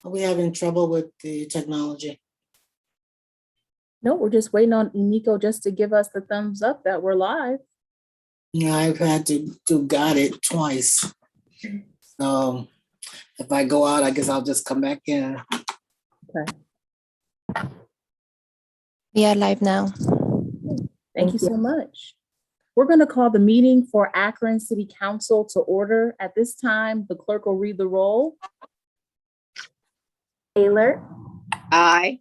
Are we having trouble with the technology? No, we're just waiting on Emiko just to give us the thumbs up that we're live. Yeah, I've had to got it twice. So if I go out, I guess I'll just come back in. Okay. We are live now. Thank you so much. We're going to call the meeting for Akron City Council to order. At this time, the clerk will read the roll. Taylor. Aye.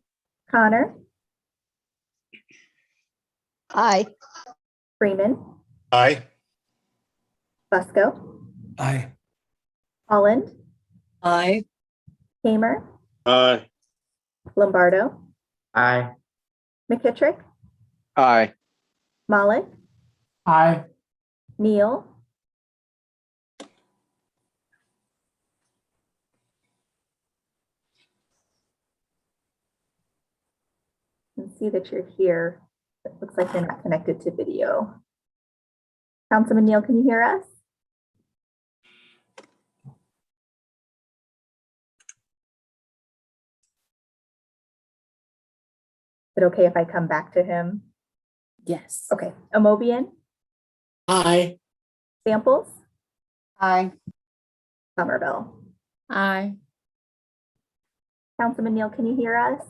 Connor. Aye. Freeman. Aye. Busco. Aye. Holland. Aye. Hamer. Aye. Lombardo. Aye. McKittrick. Aye. Malik. Aye. Neal. I can see that you're here. It looks like you're not connected to video. Councilman Neal, can you hear us? Is it okay if I come back to him? Yes. Okay. Amobian. Aye. Samples. Aye. Somerville. Aye. Councilman Neal, can you hear us?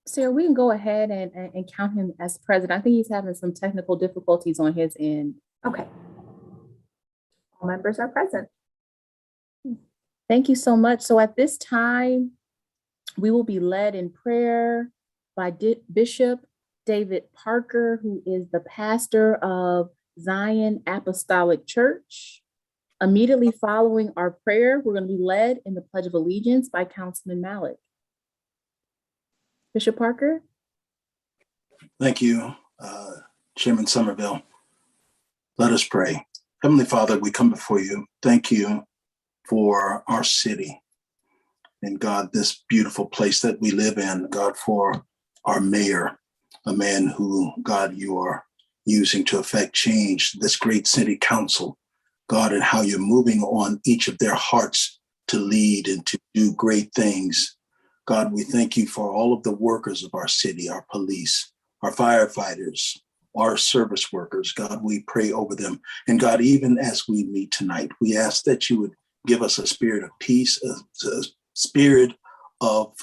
Sarah, we can go ahead and count him as president. I think he's having some technical difficulties on his end. Okay. All members are present. Thank you so much. So at this time, we will be led in prayer by Bishop David Parker, who is the pastor of Zion Apostolic Church. Immediately following our prayer, we're going to be led in the Pledge of Allegiance by Councilman Malik. Bishop Parker. Thank you, Chairman Somerville. Let us pray. Heavenly Father, we come before you. Thank you for our city and God, this beautiful place that we live in. God, for our mayor, a man who, God, you are using to affect change, this great city council, God, and how you're moving on each of their hearts to lead and to do great things. God, we thank you for all of the workers of our city, our police, our firefighters, our service workers. God, we pray over them. And God, even as we meet tonight, we ask that you would give us a spirit of peace, a spirit of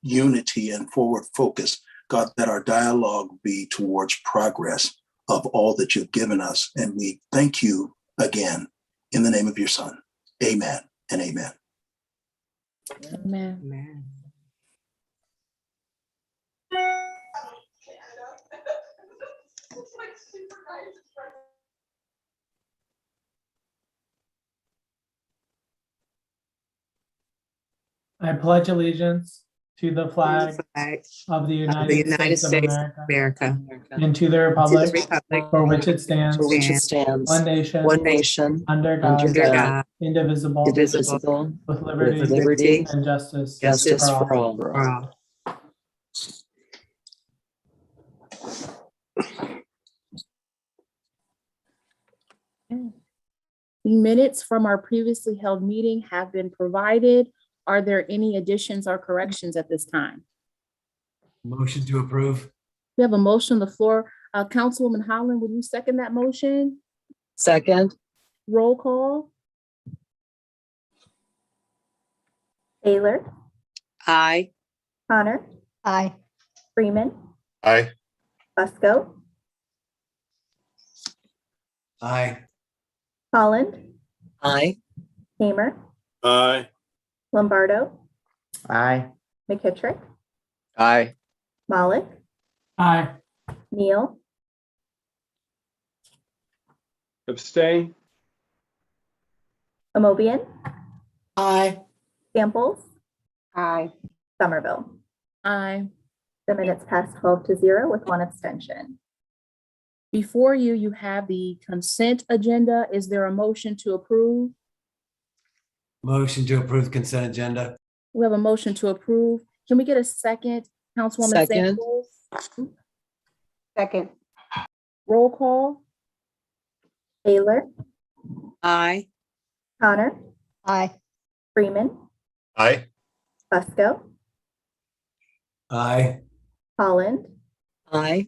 unity and forward focus. God, that our dialogue be towards progress of all that you've given us. And we thank you again in the name of your Son. Amen and amen. Amen. Amen. I pledge allegiance to the flag of the United States of America and to the republic for which it stands, one nation, under God, indivisible, with liberty and justice for all. The minutes from our previously held meeting have been provided. Are there any additions or corrections at this time? Motion to approve. We have a motion on the floor. Councilwoman Holland, would you second that motion? Second. Roll call. Taylor. Aye. Connor. Aye. Freeman. Aye. Busco. Aye. Holland. Aye. Hamer. Aye. Lombardo. Aye. McKittrick. Aye. Malik. Aye. Neal. Abstain. Amobian. Aye. Samples. Aye. Somerville. Aye. The minutes passed 12-0 with one abstention. Before you, you have the consent agenda. Is there a motion to approve? Motion to approve consent agenda. We have a motion to approve. Can we get a second? Councilwoman Second. Samples? Second. Roll call. Taylor, Aye. Connor, Aye. Freeman, Aye. Fusco, Aye. Holland, Aye.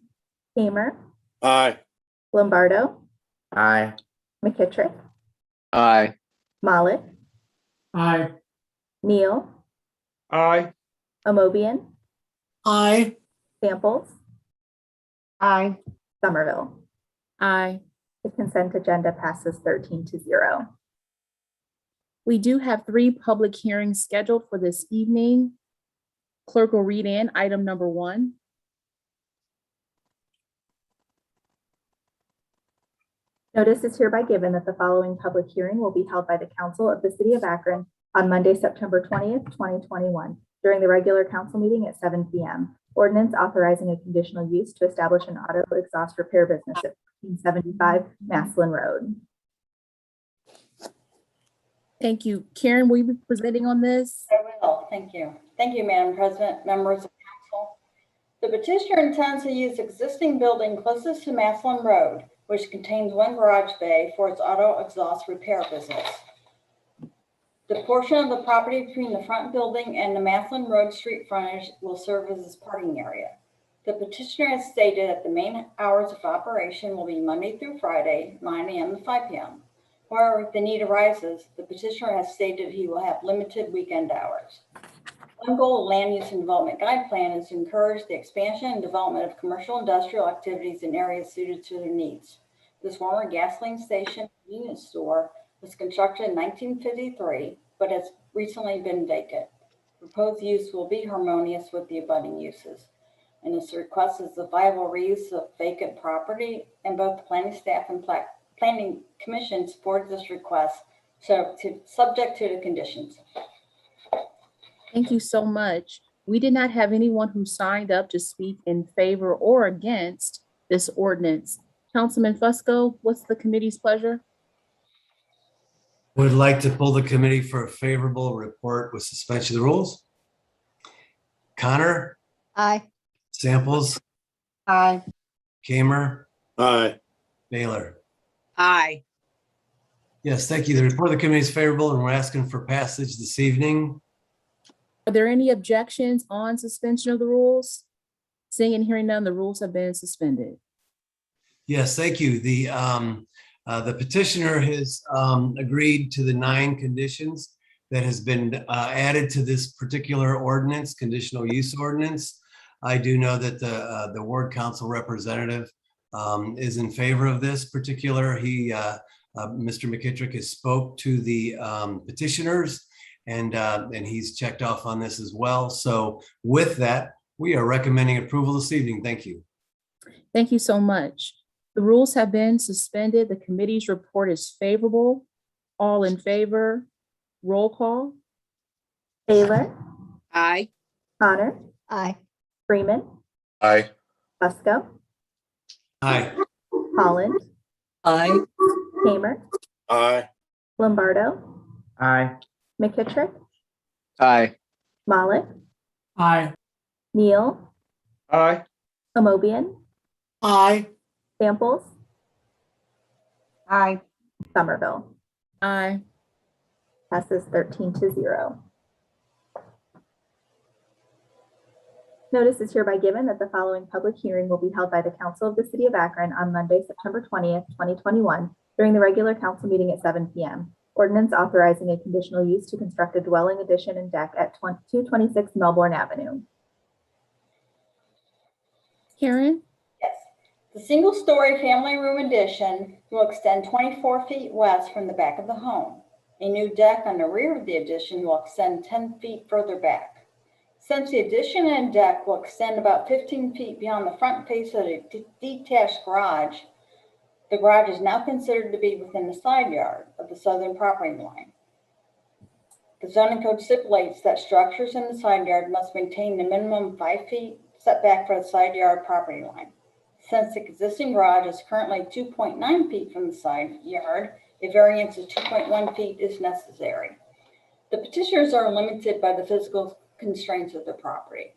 Hamer, Aye. Lombardo, Aye. McKittrick, Aye. Malik, Aye. Neal, Aye. Amobian, Aye. Samples, Aye. Somerville. Aye. The consent agenda passes 13-0. We do have 3 public hearings scheduled for this evening. Clerk will read in item number 1. Notice is hereby given that the following public hearing will be held by the Council of the City of Akron on Monday, September 20th, 2021, during the regular council meeting at 7 p.m. Ordinance authorizing a conditional use to establish an auto exhaust repair business at 1575 Maslin Road. Thank you. Karen, will you be presenting on this? I will, thank you. Thank you, Madam President, members of council. The petitioner intends to use existing building closest to Maslin Road, which contains 1 garage bay for its auto exhaust repair business. The portion of the property between the front building and the Maslin Road street frontage will serve as its parking area. The petitioner has stated that the main hours of operation will be Monday through Friday, 9 a.m. to 5 p.m. However, if the need arises, the petitioner has stated he will have limited weekend hours. One goal of Land Use and Development Guide Plan is to encourage the expansion and development of commercial industrial activities in areas suited to their needs. This former gasoline station convenience store was constructed in 1953, but has recently been vacant. Proposed use will be harmonious with the abutting uses. And this request is the viable reuse of vacant property, and both the planning staff and planning commission support this request, subject to the conditions. Thank you so much. We did not have anyone who signed up to speak in favor or against this ordinance. Councilman Fusco, what's the committee's pleasure? Would like to pull the committee for a favorable report with suspension of the rules. Connor, Aye. Samples, Aye. Kamer, Aye. Baylor. Aye. Yes, thank you. The report of the committee is favorable and we're asking for passage this evening. Are there any objections on suspension of the rules? Seeing and hearing none, the rules have been suspended. Yes, thank you. The petitioner has agreed to the 9 conditions that has been added to this particular ordinance, conditional use ordinance. I do know that the ward council representative is in favor of this particular. Mr. McKittrick has spoke to the petitioners and he's checked off on this as well. So with that, we are recommending approval this evening. Thank you. Thank you so much. The rules have been suspended. The committee's report is favorable. All in favor, roll call. Taylor, Aye. Connor, Aye. Freeman, Aye. Fusco, Aye. Holland, Aye. Hamer, Aye. Lombardo, Aye. McKittrick, Aye. Malik, Aye. Neal, Aye. Amobian, Aye. Samples, Aye. Somerville. Aye. Passes 13-0. Notice is hereby given that the following public hearing will be held by the Council of the City of Akron on Monday, September 20th, 2021, during the regular council meeting at 7 p.m. Ordinance authorizing a conditional use to construct a dwelling addition and deck at 226 Melbourne Avenue. Karen? Yes. The single-story family room addition will extend 24 feet west from the back of the home. A new deck on the rear of the addition will extend 10 feet further back. Since the addition and deck will extend about 15 feet beyond the front face of the detached garage, the garage is now considered to be within the side yard of the southern property line. The zoning code stipulates that structures in the side yard must maintain the minimum 5 feet setback for the side yard property line. Since the existing garage is currently 2.9 feet from the side yard, a variance of 2.1 feet is necessary. The petitioners are limited by the physical constraints of their property.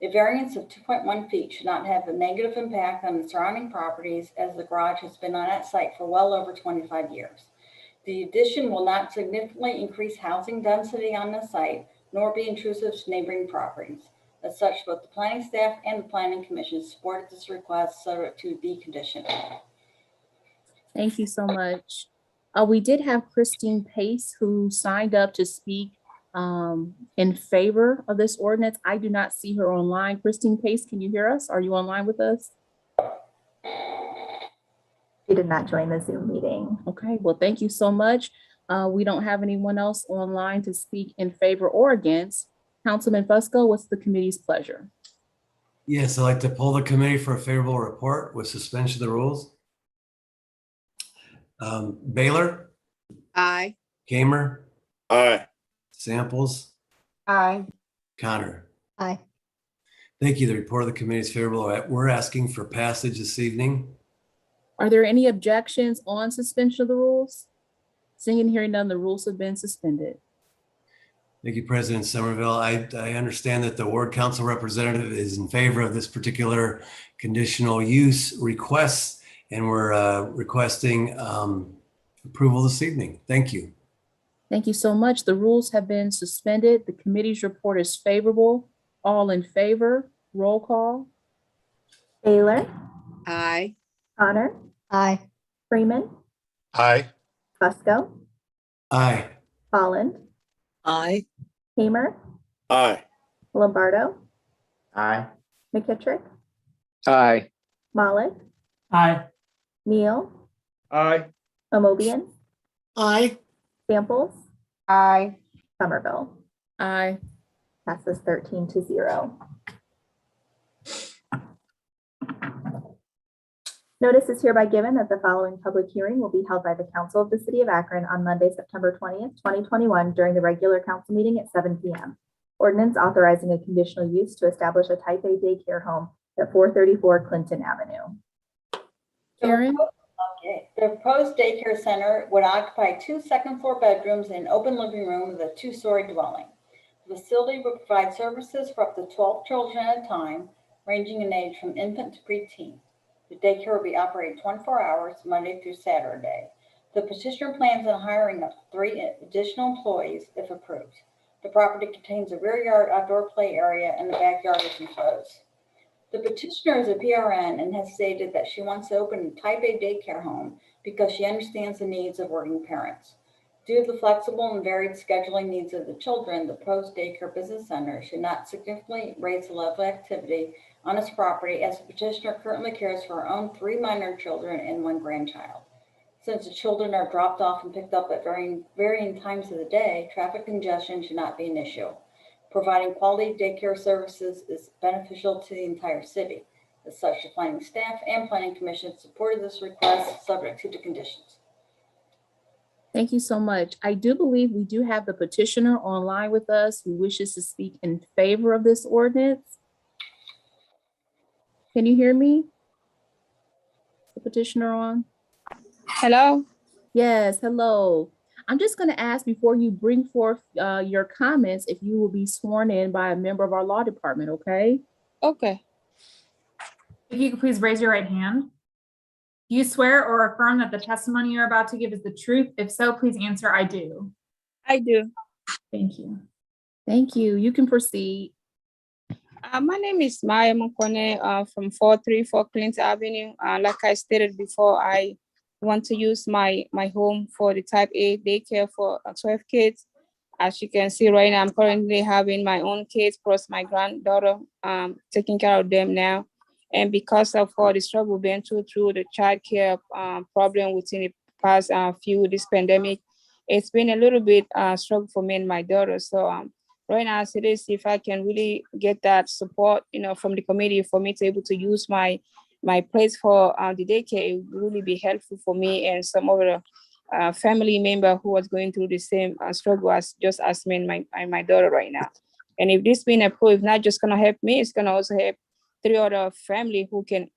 A variance of 2.1 feet should not have a negative impact on the surrounding properties, as the garage has been on that site for well over 25 years. The addition will not significantly increase housing density on the site, nor be intrusive to neighboring properties. As such, both the planning staff and the planning commission supported this request, subject to the condition. Thank you so much. We did have Christine Pace, who signed up to speak in favor of this ordinance. I do not see her online. Christine Pace, can you hear us? Are you online with us? She did not join the Zoom meeting. Okay, well, thank you so much. We don't have anyone else online to speak in favor or against. Councilman Fusco, what's the committee's pleasure? Yes, I'd like to pull the committee for a favorable report with suspension of the rules. Baylor? Aye. Gamer? Aye. Samples? Aye. Connor? Aye. Thank you. The report of the committee is favorable. We're asking for passage this evening. Are there any objections on suspension of the rules? Seeing and hearing none, the rules have been suspended. Thank you, President Somerville. I understand that the ward council representative is in favor of this particular conditional use request, and we're requesting approval this evening. Thank you. Thank you so much. The rules have been suspended. The committee's report is favorable. All in favor, roll call. Baylor, Aye. Connor, Aye. Freeman, Aye. Fusco, Aye. Holland, Aye. Hamer, Aye. Lombardo, Aye. McKittrick, Aye. Malik, Aye. Neal, Aye. Amobian, Aye. Samples, Aye. Somerville. Aye. Passes 13-0. Notice is hereby given that the following public hearing will be held by the Council of the City of Akron on Monday, September 20th, 2021, during the regular council meeting at 7 p.m. Ordinance authorizing a conditional use to establish a type A daycare home at 434 Clinton Avenue. Karen? The proposed daycare center would occupy 2 second-floor bedrooms and an open living room with a 2-story dwelling. The facility would provide services for up to 12 children at a time, ranging in age from infant to preteen. The daycare will be operated 24 hours, Monday through Saturday. The petitioner plans on hiring up to 3 additional employees if approved. The property contains a rear yard outdoor play area, and the backyard is enclosed. The petitioner is a PRN and has stated that she wants to open a type A daycare home because she understands the needs of working parents. Due to the flexible and varied scheduling needs of the children, the proposed daycare business center should not significantly raise the level of activity on its property, as the petitioner currently cares for her own 3 minor children and 1 grandchild. Since the children are dropped off and picked up at varying times of the day, traffic congestion should not be an issue. Providing quality daycare services is beneficial to the entire city. As such, the planning staff and planning commission supported this request, subject to the conditions. Thank you so much. I do believe we do have the petitioner online with us who wishes to speak in favor of this ordinance. Can you hear me? The petitioner on? Hello? Yes, hello. I'm just going to ask before you bring forth your comments if you will be sworn in by a member of our law department, okay? Okay. If you could please raise your right hand. Do you swear or affirm that the testimony you're about to give is the truth? If so, please answer, I do. I do. Thank you. Thank you. You can proceed. My name is Maya Mokone from 434 Clinton Avenue. Like I stated before, I want to use my home for the type A daycare for 12 kids. As you can see right now, I'm currently having my own kids plus my granddaughter, taking care of them now. And because of all the struggle we've been through the childcare problem within the past this pandemic, it's been a little bit struggle for me and my daughter. So right now, as it is, if I can really get that support, from the committee for me to able to use my place for the daycare, it would really be helpful for me and some other family member who was going through the same struggle as me and my daughter right now. And if this being approved, not just gonna help me, it's gonna also help three other family who can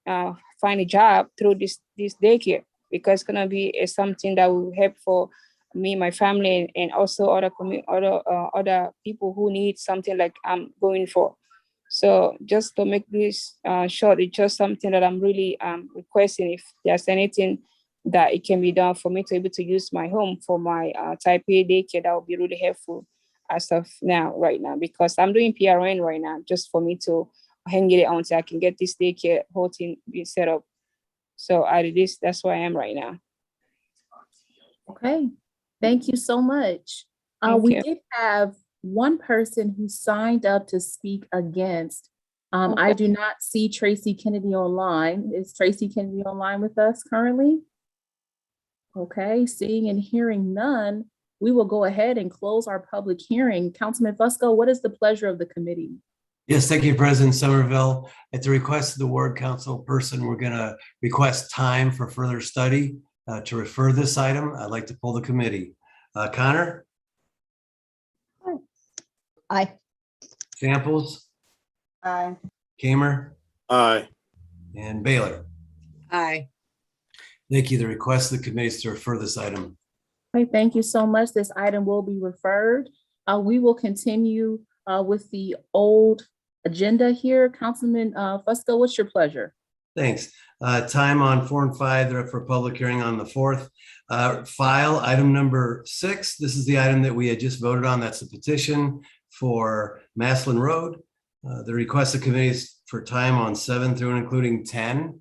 find a job through this daycare, because it's gonna be something that will help for me, my family, and also other people who need something like I'm going for. So just to make this short, it's just something that I'm really requesting. If there's anything that it can be done for me to be able to use my home for my type A daycare, that would be really helpful as of now, right now, because I'm doing PRN right now, just for me to hang it on until I can get this daycare whole thing being set up. So that's where I am right now. Okay, thank you so much. Thank We you. did have one person who signed up to speak against. I Okay. do not see Tracy Kennedy online. Is Tracy Kennedy online with us currently? Okay, seeing and hearing none, we will go ahead and close our public hearing. Councilman Fusco, what is the pleasure of the committee? Yes, thank you, President Somerville. At the request of the ward council person, we're going to request time for further study to refer this item. I'd like to pull the committee. Connor? Aye. Samples? Aye. Kamer? Aye. And Baylor? Aye. Thank you. The request of the committee is to refer this item. Okay, thank you so much. This item will be referred. We will continue with the old agenda here. Councilman Fusco, what's your pleasure? Thanks. Time on 4 and 5, they're up for public hearing on the 4th. File item number 6. This is the item that we had just voted on. That's the petition for Maslin Road. The request of committee is for time on 7 through and including 10.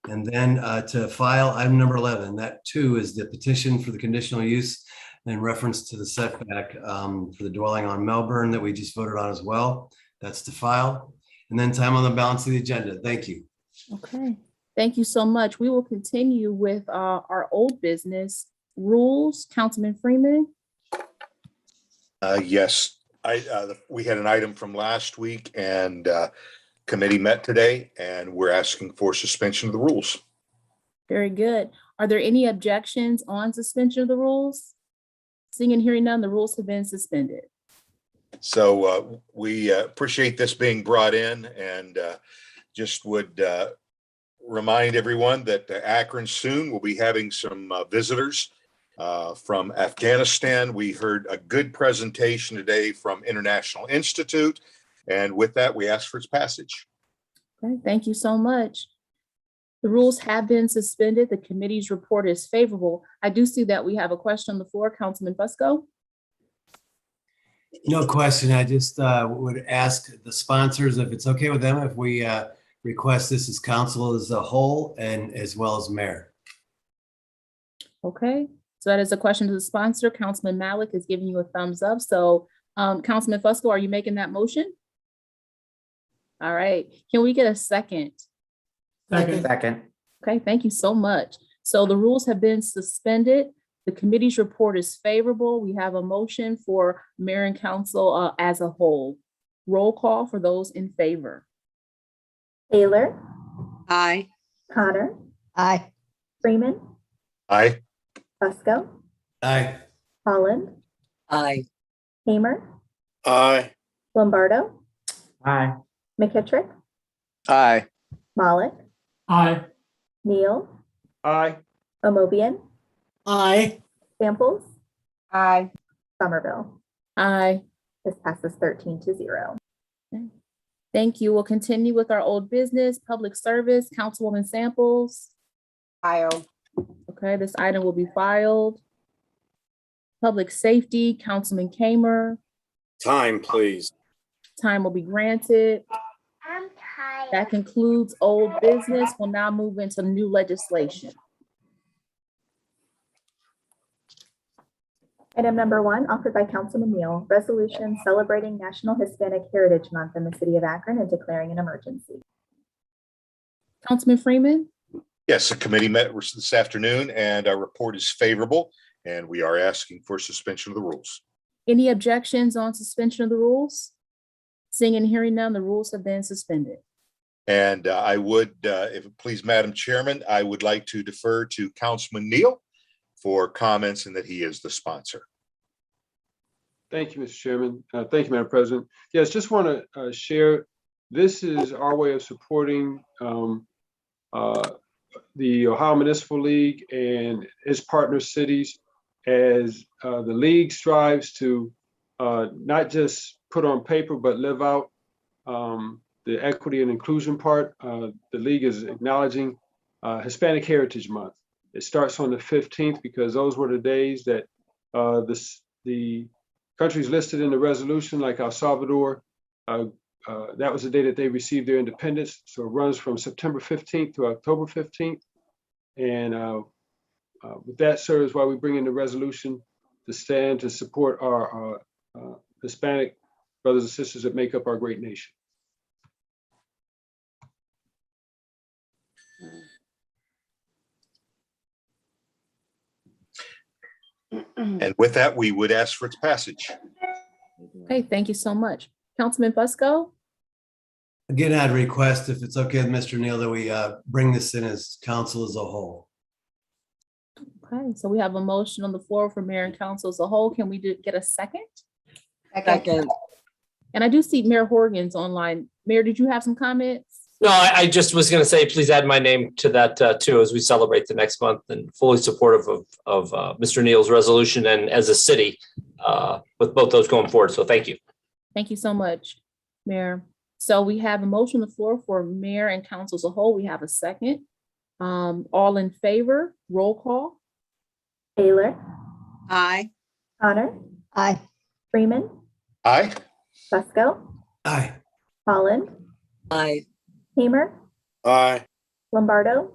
And then to file item number 11, that too is the petition for the conditional use in reference to the setback for the dwelling on Melbourne that we just voted on as well. That's to file. And then time on the balance of the agenda. Thank you. Okay, thank you so much. We will continue with our old business rules. Councilman Freeman. Yes, we had an item from last week and committee met today and we're asking for suspension of the rules. Very good. Are there any objections on suspension of the rules? Seeing and hearing none, the rules have been suspended. So we appreciate this being brought in and just would remind everyone that Akron soon will be having some visitors from Afghanistan. We heard a good presentation today from International Institute. And with that, we ask for its passage. Okay, thank you so much. The rules have been suspended. The committee's report is favorable. I do see that we have a question on the floor. Councilman Fusco. No question. I just would ask the sponsors if it's okay with them if we request this as council as a whole and as well as mayor. Okay, so that is a question to the sponsor. Councilman Malik is giving you a thumbs up. So Councilman Fusco, are you making that motion? All right, can we get a second? Second. Okay, thank you so much. So the rules have been suspended. The committee's report is favorable. We have a motion for mayor and council as a whole. Roll call for those in favor. Taylor, Aye. Connor, Aye. Freeman, Aye. Fusco, Aye. Holland, Aye. Hamer, Aye. Lombardo, Aye. McKittrick, Aye. Malik, Aye. Neal, Aye. Omobian, Aye. Samples, Aye. Somerville. Aye. This passes 13-0. Okay. Thank you. We'll continue with our old business, public service, Councilwoman Samples. Aye. Okay, this item will be filed. Public safety, Councilman Kamer. Time, please. Time will be granted. I'm tired. That concludes old business. We'll now move into new legislation. Item number 1, offered by Councilman Neal, resolution celebrating National Hispanic Heritage Month in the city of Akron and declaring an emergency. Councilman Freeman. Yes, the committee met this afternoon and our report is favorable and we are asking for suspension of the rules. Any objections on suspension of the rules? Seeing and hearing none, the rules have been suspended. And I would, if it please, Madam Chairman, I would like to defer to Councilman Neal for comments and that he is the sponsor. Thank you, Mr. Chairman. Thank you, Madam President. Yes, just want to share this is our way of supporting the Ohio Municipal League and its partner cities as the league strives to not just put on paper, but live out the equity and inclusion part. The league is acknowledging Hispanic Heritage Month. It starts on the 15th because those were the days that the countries listed in the resolution, like El Salvador, that was the day that they received their independence. So it runs from September 15th to October 15th. And with that, sir, is why we bring in the resolution to stand to support our Hispanic brothers and sisters that make up our great nation. And with that, we would ask for its passage. Okay, thank you so much. Councilman Fusco? Again, I'd request, if it's okay with Mr. Neal, that we bring this in as council as a whole. Okay, so we have a motion on the floor for mayor and council as a whole. Can we get a second? Second. And I do see Mayor Horgan's online. Mayor, did you have some comments? No, I just was going to say, please add my name to that too, as we celebrate the next month, and fully supportive of Mr. Neal's resolution and as a city with both those going forward. So thank you. Thank you so much, Mayor. So we have a motion on the floor for mayor and council as a whole. We have a second. All in favor, roll call. Taylor, Aye. Connor, Aye. Freeman, Aye. Fusco, Aye. Holland, Aye. Hamer, Aye. Lombardo,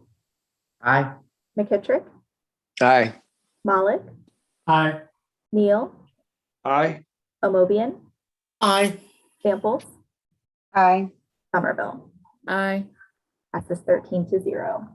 Aye. McKittrick, Aye. Malik, Aye. Neal, Aye. Omobian, Aye. Samples, Aye. Somerville. Aye. Passes 13-0.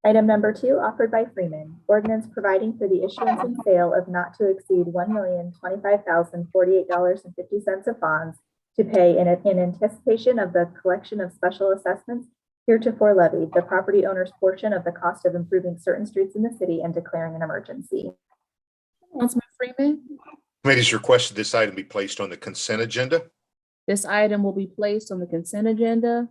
Item number 2, offered by Freeman, ordinance providing for the issuance and sale of not to exceed $1,025,048.50 of bonds to pay in anticipation of the collection of special assessments heretofore levied, the property owner's portion of the cost of improving certain streets in the city, and declaring an emergency. Councilman Freeman, Committee's requested this item be placed on the consent agenda. this item will be placed on the consent agenda.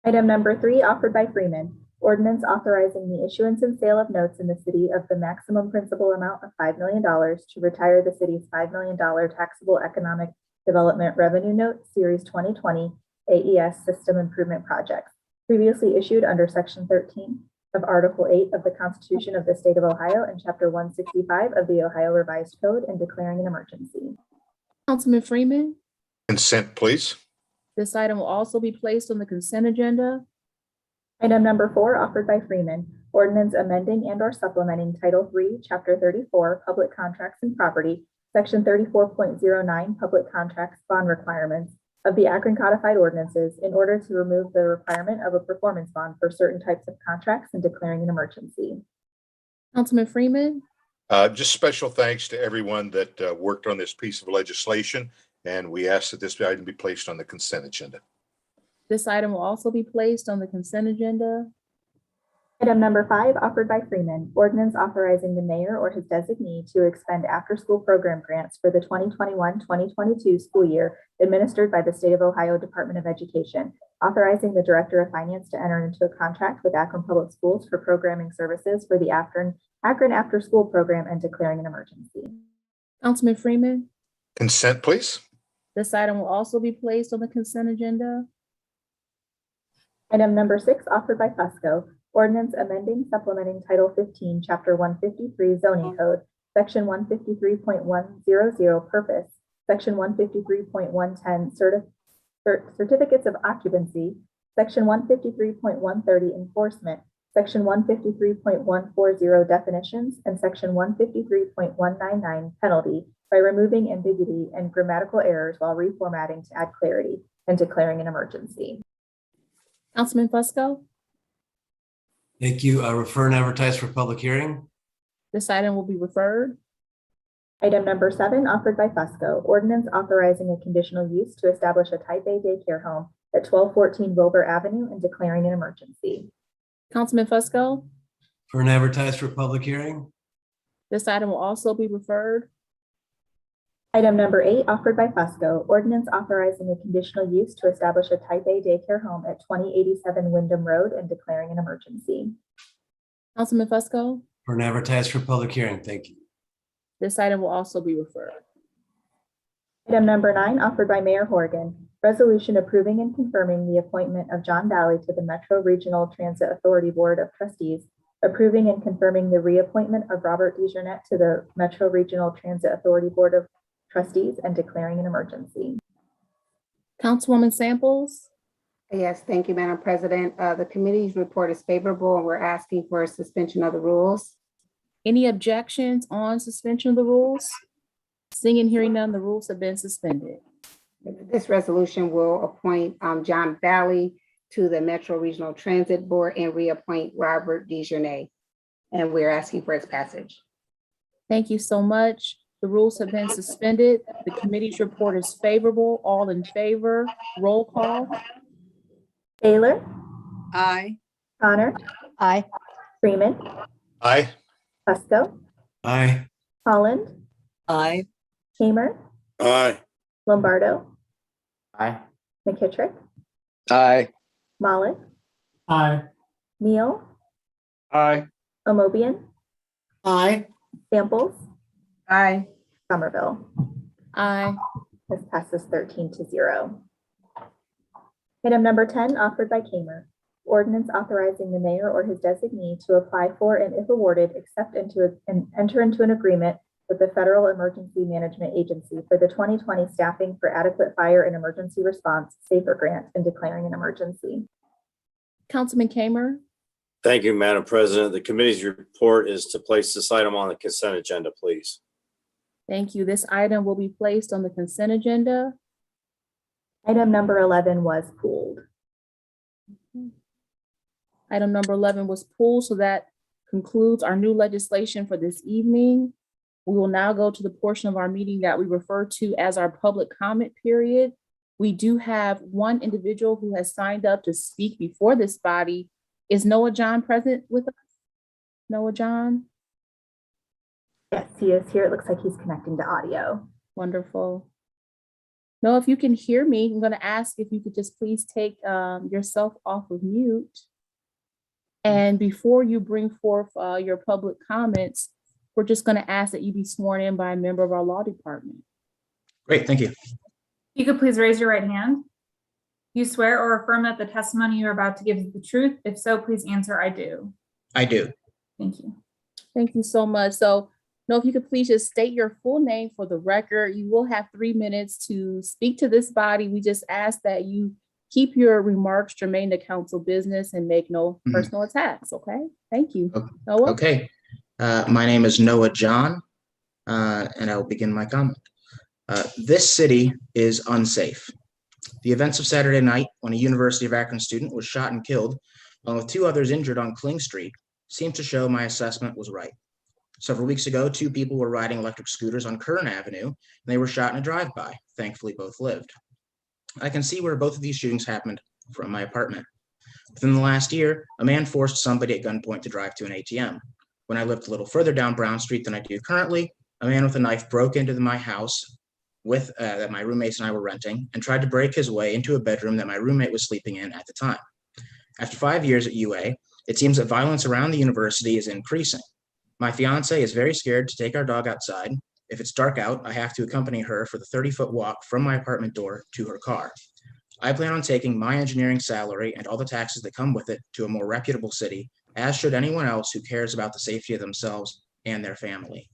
Item number 3, offered by Freeman, ordinance authorizing the issuance and sale of notes in the city of the maximum principal amount of $5 million to retire the city's $5 million taxable economic development revenue note, Series 2020 AES System Improvement Projects, previously issued under Section 13 of Article 8 of the Constitution of the State of Ohio and Chapter 165 of the Ohio Revised Code, and declaring an emergency. Councilman Freeman, Consent, please. this item will also be placed on the consent agenda. Item number 4, offered by Freeman, ordinance amending and or supplementing Title 3, Chapter 34, Public Contracts and Property, Section 34.09, Public Contracts Bond Requirements of the Akron Codified Ordinances in order to remove the requirement of a performance bond for certain types of contracts and declaring an emergency. Councilman Freeman, Just special thanks to everyone that worked on this piece of legislation, and we ask that this item be placed on the consent agenda. this item will also be placed on the consent agenda. Item number 5, offered by Freeman, ordinance authorizing the mayor or his designee to expend after-school program grants for the 2021-2022 school year administered by the State of Ohio Department of Education, authorizing the Director of Finance to enter into a contract with Akron Public Schools for programming services for the Akron After-School Program, and declaring an emergency. Councilman Freeman, Consent, please. this item will also be placed on the consent agenda. Item number 6, offered by Fusco, ordinance amending, supplementing Title 15, Chapter 153 Zoning Code, Section 153.100 Purpose, Section 153.110 Certificates of Occupancy, Section 153.130 Enforcement, Section 153.140 Definitions, and Section 153.199 Penalty by removing ambiguity and grammatical errors while reformatting to add clarity, and declaring an emergency. Councilman Fusco, Thank you. Refer and advertise for public hearing. this item will be referred. Item number 7, offered by Fusco, ordinance authorizing a conditional use to establish a Type A daycare home at 1214 Wilbur Avenue, and declaring an emergency. Councilman Fusco, For and advertise for public hearing. this item will also be referred. Item number 8, offered by Fusco, ordinance authorizing a conditional use to establish a type A daycare home at 2087 Wyndham Road and declaring an emergency. Councilman Fusco, For an advertised for public hearing. Thank you. this item will also be referred. Item number 9, offered by Mayor Horgan, resolution approving and confirming the appointment of John Valley to the Metro Regional Transit Authority Board of Trustees, approving and confirming the reappointment of Robert DeJarnette to the Metro Regional Transit Authority Board of Trustees, and declaring an emergency. Councilwoman Samples, Yes, thank you, Madam President. The committee's report is favorable, and we're asking for a suspension of the rules. any objections on suspension of the rules? Seeing and hearing none, the rules have been suspended. This resolution will appoint John Valley to the Metro Regional Transit Board and reappoint Robert DeJarnette. And we're asking for its passage. Thank you so much. The rules have been suspended. The committee's report is favorable. All in favor, roll call. Baylor, Aye. Connor, Aye. Freeman, Aye. Fusco, Aye. Holland, Aye. Hamer, Aye. Lombardo, Aye. McKittrick, Aye. Malik, Aye. Neal, Aye. Amobian, Aye. Samples, Aye. Somerville. Aye. This passes 13-0. Item number 10, offered by Kamer. Ordinance authorizing the mayor or his designee to apply for and, if awarded, enter into an agreement with the Federal Emergency Management Agency for the 2020 Staffing for Adequate Fire and Emergency Response SAFER Grant and declaring an emergency. Councilman Kamer, Thank you, Madam President. The committee's report is to place this item on the consent agenda, please. thank you. This item will be placed on the consent agenda. Item number 11 was pulled. Item number 11 was pulled, so that concludes our new legislation for this evening. We will now go to the portion of our meeting that we refer to as our public comment period. We do have one individual who has signed up to speak before this body. Is Noah John present with us? Noah John? Yes, he is here. It looks like he's connecting to audio. Wonderful. Noah, if you can hear me, I'm going to ask if you could just please take yourself off of mute. And before you bring forth your public comments, we're just going to ask that you be sworn in by a member of our law department. Great, thank you. You could please raise your right hand. You swear or affirm that the testimony you're about to give is the truth? If so, please answer, I do. I do. Thank you. Thank you so much. So, Noah, if you could please just state your full name for the record. You will have 3 minutes to speak to this body. We just ask that you keep your remarks germane to council business and make no personal attacks, okay? Thank you. Noah? Okay. My name is Noah John, and I will begin my comment. This city is unsafe. The events of Saturday night, when a University of Akron student was shot and killed, along with 2 others injured on Kling Street, seemed to show my assessment was right. Several weeks ago, 2 people were riding electric scooters on Kern Avenue, and they were shot in a drive-by. Thankfully, both lived. I can see where both of these shootings happened from my apartment. Within the last year, a man forced somebody at gunpoint to drive to an ATM. When I lived a little further down Brown Street than I do currently, a man with a knife broke into my house that my roommates and I were renting and tried to break his way into a bedroom that my roommate was sleeping in at the time. After 5 years at UA, it seems that violence around the university is increasing. My fiance is very scared to take our dog outside. If it's dark out, I have to accompany her for the 30-foot walk from my apartment door to her car. I plan on taking my engineering salary and all the taxes that come with it to a more reputable city, as should anyone else who cares about the safety of themselves and their family.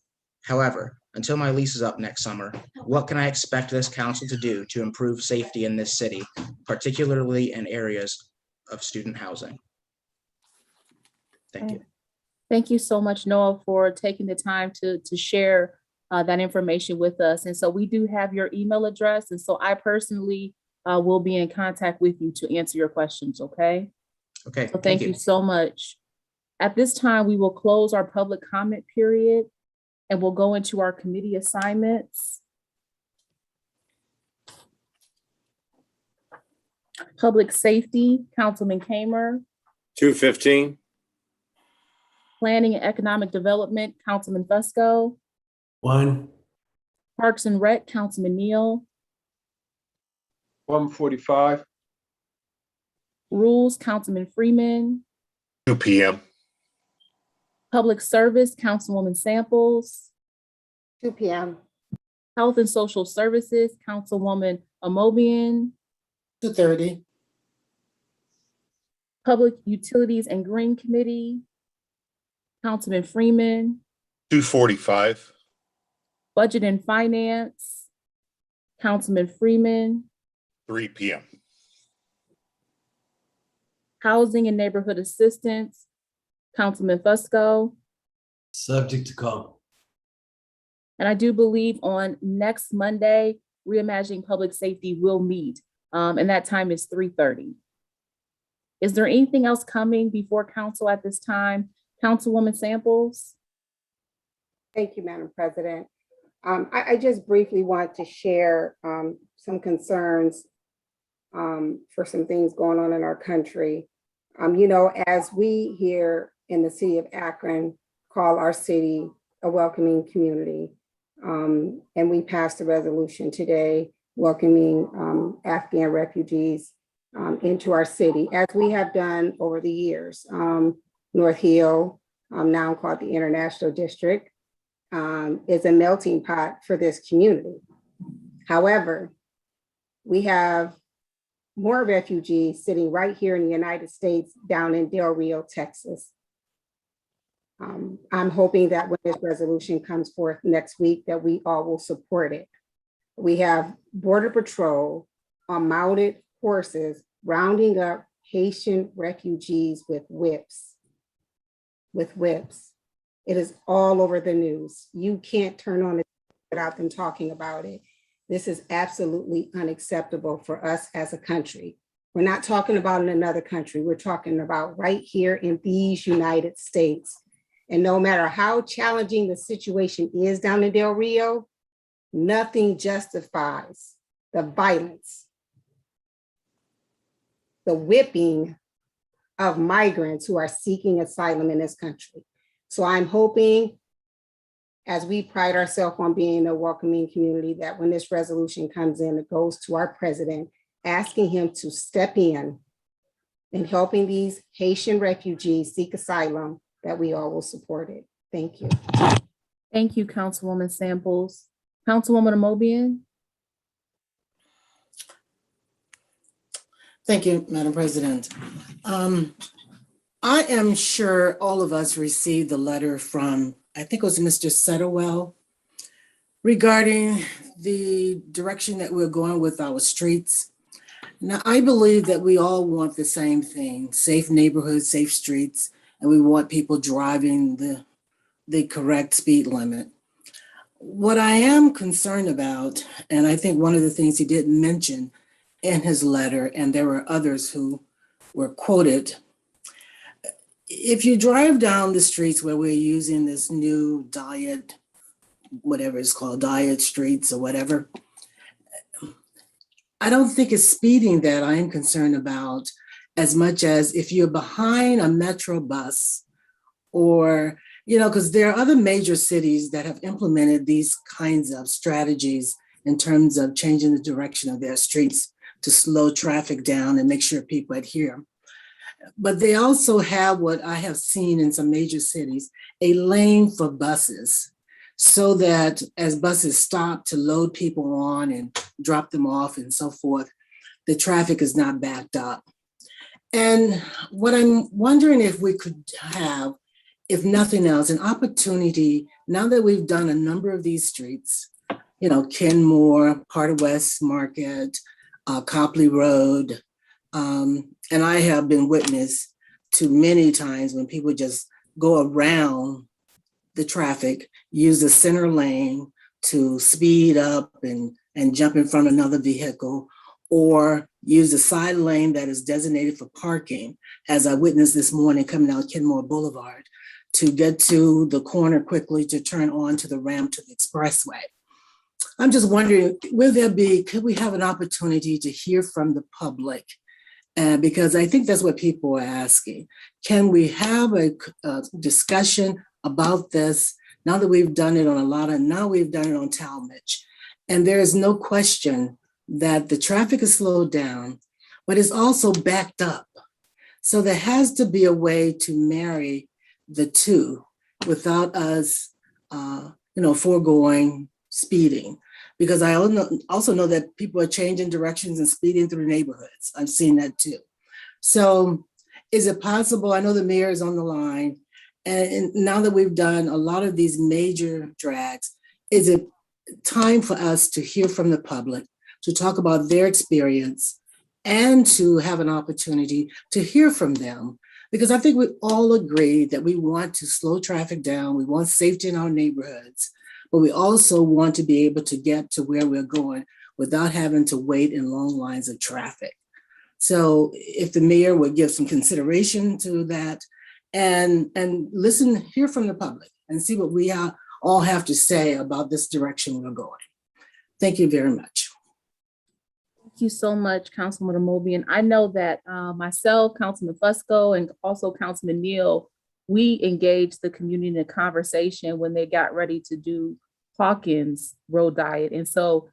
However, until my lease is up next summer, what can I expect this council to do to improve safety in this city, particularly in areas of student housing? Thank you. Thank you so much, Noah, for taking the time to share that information with us. And so we do have your email address. And so I personally will be in contact with you to answer your questions, okay? Okay. So thank you so much. At this time, we will close our public comment period and we'll go into our committee assignments. Public safety, Councilman Kamer. 215. Planning and economic development, Councilman Fusco. 1. Parks and Rec, Councilman Neal. 1:45. Rules, Councilman Freeman. 2 p.m. Public Service, Councilwoman Samples. 2 p.m. Health and Social Services, Councilwoman Amobian. 2:30. Public Utilities and Green Committee, Councilman Freeman. 2:45. Budget and Finance, Councilman Freeman. 3 p.m. Housing and Neighborhood Assistance, Councilman Fusco. Subject to call. And I do believe on next Monday, Reimagining Public Safety will meet, and that time is 3:30. Is there anything else coming before council at this time? Councilwoman Samples? Thank you, Madam President. I just briefly want to share some concerns for some things going on in our country. As we here in the city of Akron call our city a welcoming community, and we passed a resolution today welcoming Afghan refugees into our city, as we have done over the years. North Hill, now called the International District, is a melting pot for this community. However, we have more refugees sitting right here in the United States down in Del Rio, Texas. I'm hoping that when this resolution comes forth next week, that we all will support it. We have Border Patrol on mounted horses rounding up Haitian refugees with whips. It is all over the news. You can't turn on it without them talking about it. This is absolutely unacceptable for us as a country. We're not talking about in another country. We're talking about right here in these United States. And no matter how challenging the situation is down in Del Rio, nothing justifies the violence, the whipping of migrants who are seeking asylum in this country. So I'm hoping, as we pride ourselves on being a welcoming community, that when this resolution comes in, it goes to our president, asking him to step in helping these Haitian refugees seek asylum, that we all will support it. Thank you. Thank you, Councilwoman Samples. Councilwoman Amobian? Thank you, Madam President. I am sure all of us received the letter from, I think it was Mr. Setterwell, regarding the direction that we're going with our streets. Now, I believe that we all want the same thing: safe neighborhoods, safe streets, and we want people driving the correct speed limit. What I am concerned about, and I think one of the things he didn't mention in his letter, and there were others who were quoted, if you drive down the streets where we're using this new diet, whatever it's called, diet streets or whatever, I don't think it's speeding that I am concerned about as much as if you're behind a metro bus or, because there are other major cities that have implemented these kinds of strategies in terms of changing the direction of their streets to slow traffic down and make sure people adhere. But they also have what I have seen in some major cities, a lane for buses, so that as buses stop to load people on and drop them off and so forth, the traffic is not backed up. And what I'm wondering if we could have, if nothing else, an opportunity, now that we've done a number of these streets, Kenmore, part of West Market, Copley Road, and I have been witness to many times when people just go around the traffic, use the center lane to speed up and jump in front of another vehicle, or use the side lane that is designated for parking, as I witnessed this morning coming out Kenmore Boulevard, to get to the corner quickly to turn on to the ramp to the expressway. I'm just wondering, could we have an opportunity to hear from the public? Because I think that's what people are asking. Can we have a discussion about this now that we've done it on now we've done it on Talmadge? And there is no question that the traffic is slowed down, but it's also backed up. So there has to be a way to marry the two without us, foregoing speeding. Because I also know that people are changing directions and speeding through neighborhoods. I've seen that too. So is it possible, I know the mayor is on the line, and now that we've done a lot of these major drags, is it time for us to hear from the public, to talk about their experience, and to have an opportunity to hear from them? Because I think we all agree that we want to slow traffic down, we want safety in our neighborhoods, but we also want to be able to get to where we're going without having to wait in long lines of traffic. So if the mayor would give some consideration to that and listen, hear from the public and see what we all have to say about this direction we're going. Thank you very much. Thank you so much, Councilman Amobian. I know that myself, Councilman Fusco, and also Councilman Neal, we engaged the community in a conversation when they got ready to do Hawkins Road Diet. And so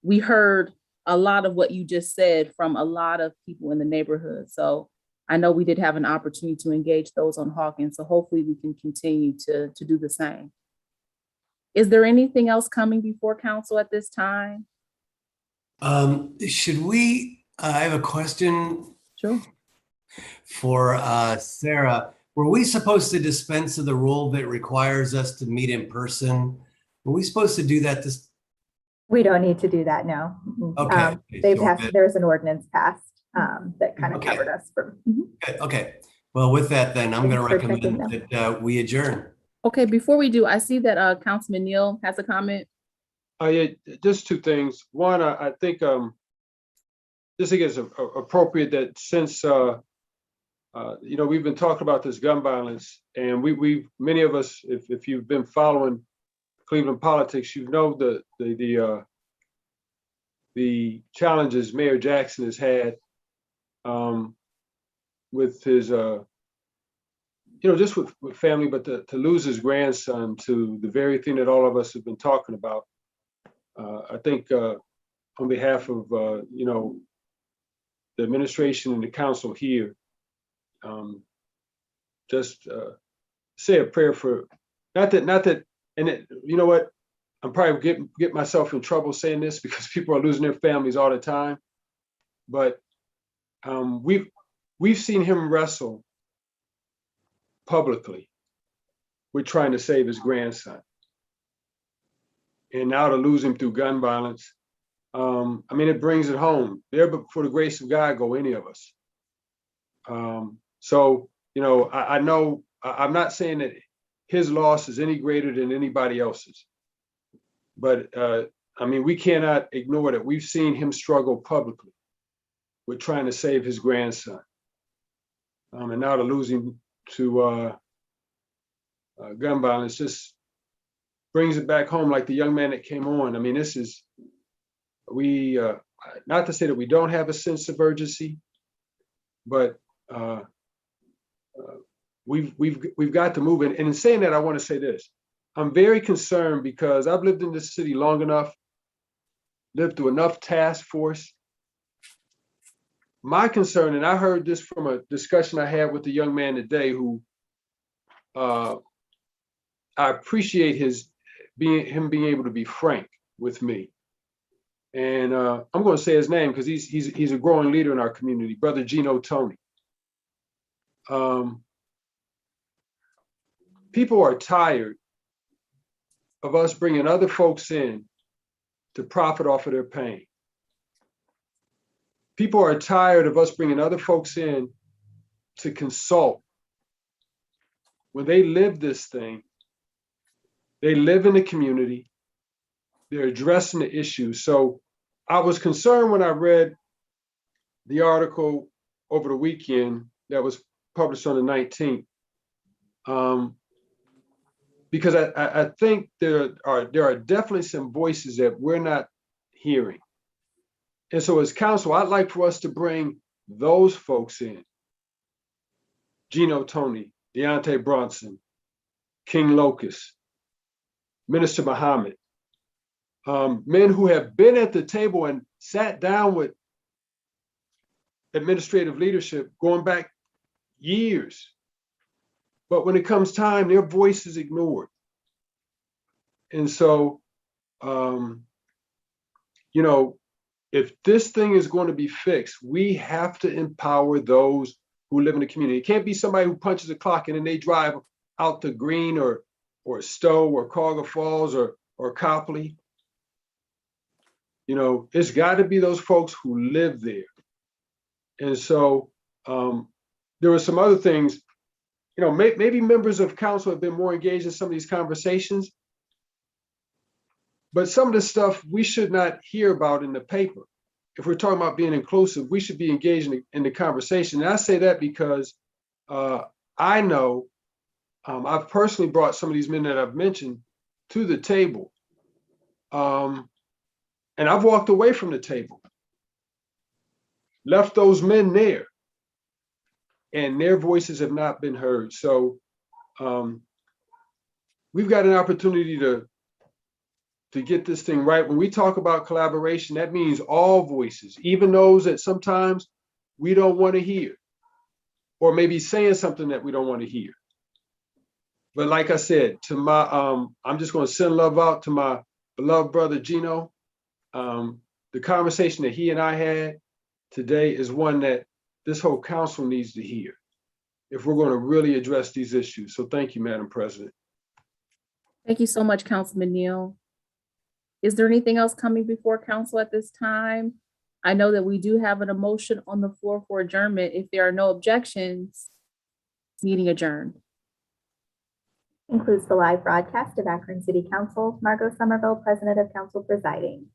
we heard a lot of what you just said from a lot of people in the neighborhood. So I know we did have an opportunity to engage those on Hawkins. So hopefully we can continue to do the same. Is there anything else coming before council at this time? Should we, I have a question. Sure. For Sarah. Were we supposed to dispense of the rule that requires us to meet in person? Were we supposed to do that this? We don't need to do that, no. Okay. There's an ordinance passed that kind of covered us for. Okay. Well, with that, then I'm going to recommend that we adjourn. Okay, before we do, I see that Councilman Neal has a comment. Yeah, just two things. One, I think it's appropriate that since we've been talking about this gun violence, and we many of us, if you've been following Cleveland politics, you know the challenges Mayor Jackson has had with his just with family, but to lose his grandson to the very thing that all of us have been talking about. I think on behalf of the administration and the council here, just say a prayer for not that, and you know what, I'm probably get myself in trouble saying this because people are losing their families all the time, but we've seen him wrestle publicly with trying to save his grandson. And now to lose him through gun violence, it brings it home. There, but for the grace of God, go any of us. So, I know I'm not saying that his loss is any greater than anybody else's, but we cannot ignore that we've seen him struggle publicly with trying to save his grandson. And now to lose him to gun violence just brings it back home, like the young man that came on. This is, not to say that we don't have a sense of urgency, but we've got to move. And in saying that, I want to say this. I'm very concerned because I've lived in this city long enough, lived through enough task force. My concern, and I heard this from a discussion I had with a young man today who I appreciate him being able to be frank with me. And I'm going to say his name because he's a growing leader in our community, Brother Gino Tony. People are tired of us bringing other folks in to profit off of their pain. People are tired of us bringing other folks in to consult. When they live this thing, they live in the community, they're addressing the issues. So I was concerned when I read the article over the weekend that was published on the 19th, because I think there are definitely some voices that we're not hearing. And so as council, I'd like for us to bring those folks in. Gino Tony, Deontay Bronson, King Locust, Minister Muhammad, men who have been at the table and sat down with administrative leadership going back years. But when it comes time, their voice is ignored. And so, if this thing is going to be fixed, we have to empower those who live in the community. It can't be somebody who punches a clock and then they drive out to Green or Stowe or Carter Falls or Copley. It's got to be those folks who live there. And so there were some other things, maybe members of council have been more engaged in some of these conversations, but some of the stuff we should not hear about in the paper. If we're talking about being inclusive, we should be engaged in the conversation. And I say that because I know I've personally brought some of these men that I've mentioned to the table. And I've walked away from the table, left those men there, and their voices have not been heard. So we've got an opportunity to get this thing right. When we talk about collaboration, that means all voices, even those that sometimes we don't want to hear, or maybe saying something that we don't want to hear. But like I said, to my, I'm just going to send love out to my beloved brother, Gino. The conversation that he and I had today is one that this whole council needs to hear if we're going to really address these issues. So thank you, Madam President. Thank you so much, Councilman Neal. Is there anything else coming before council at this time? I know that we do have an emotion on the floor for adjournment. If there are no objections, meeting adjourned. Concludes the live broadcast of Akron City Council. Margot Somerville, President of Council presiding.